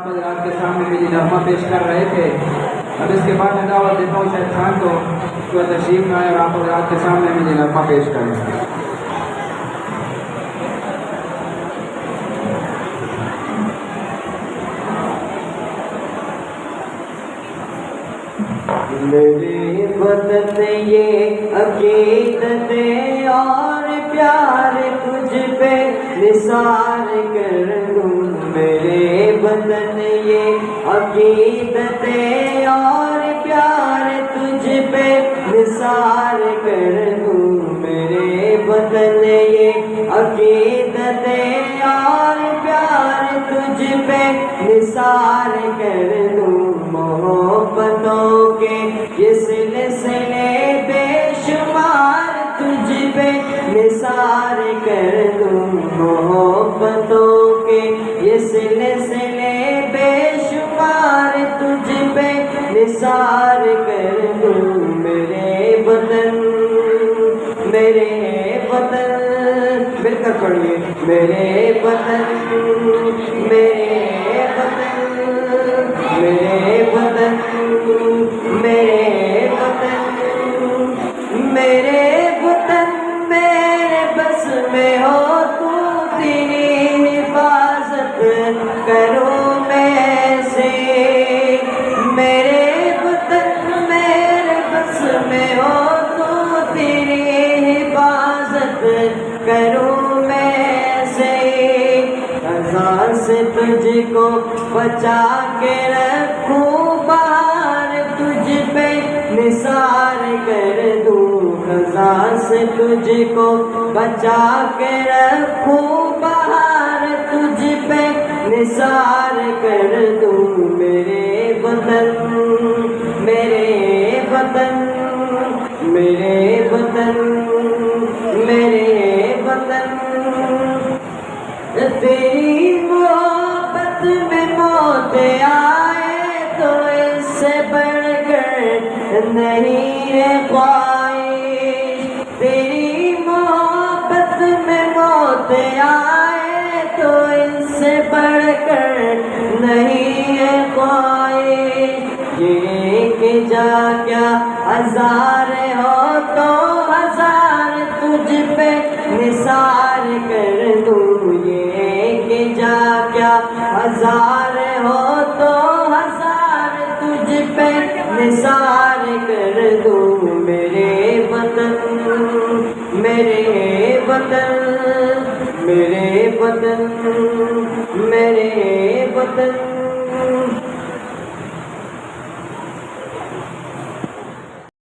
حضرات کے سامنے میری نغمہ پیش کر رہے تھے۔ اب اس کے بعد میں دعوت دیتا ہوں شاہد خان کو کہ وہ تشریف میں آئے اور آپ حضرات کے سامنے میری نغمہ پیش کریں۔ میرے وطن یہ عقیدت اور پیار تجھ پہ نثار کر دوں، میرے وطن یہ عقیدت اور پیار تجھ پہ نثار کر دوں، میرے وطن یہ عقیدت اور پیار تجھ پہ نثار کر دوں، محبتوں کے یہ سلسلے بے شمار تجھ پہ نثار کر دوں، محبتوں کے یہ سلسلے بے شمار تجھ پہ نثار کر دوں، میرے وطن مل کر پڑھیے، میرے وطن میرے وطن میرے وطن میرے وطن میرے وطن میرے بس میں ہو تو تیری حفاظت کروں میں سے، میرے وطن میرے بس میں ہو تو تیری حفاظت کروں میں سے، خزاں سے تجھ کو بچا کے رکھوں، باہر تجھ پہ نثار کر دوں، خزاں سے تجھ کو بچا کے رکھوں، باہر تجھ پہ نثار کر دوں، میرے وطن میرے وطن میرے وطن میرے وطن، تیری محبت میں موت آئے تو اس سے بڑھ کر نہیں ہے خواہش، تیری محبت میں موت آئے تو اس سے بڑھ کر نہیں ہے خواہش، یہ کہ جا کیا ہزار ہو تو ہزار تجھ پہ نثار کر دوں، یہ کہ جا کیا ہزار ہو تو ہزار تجھ پہ نثار کر دوں، میرے وطن میرے وطن میرے وطن میرے وطن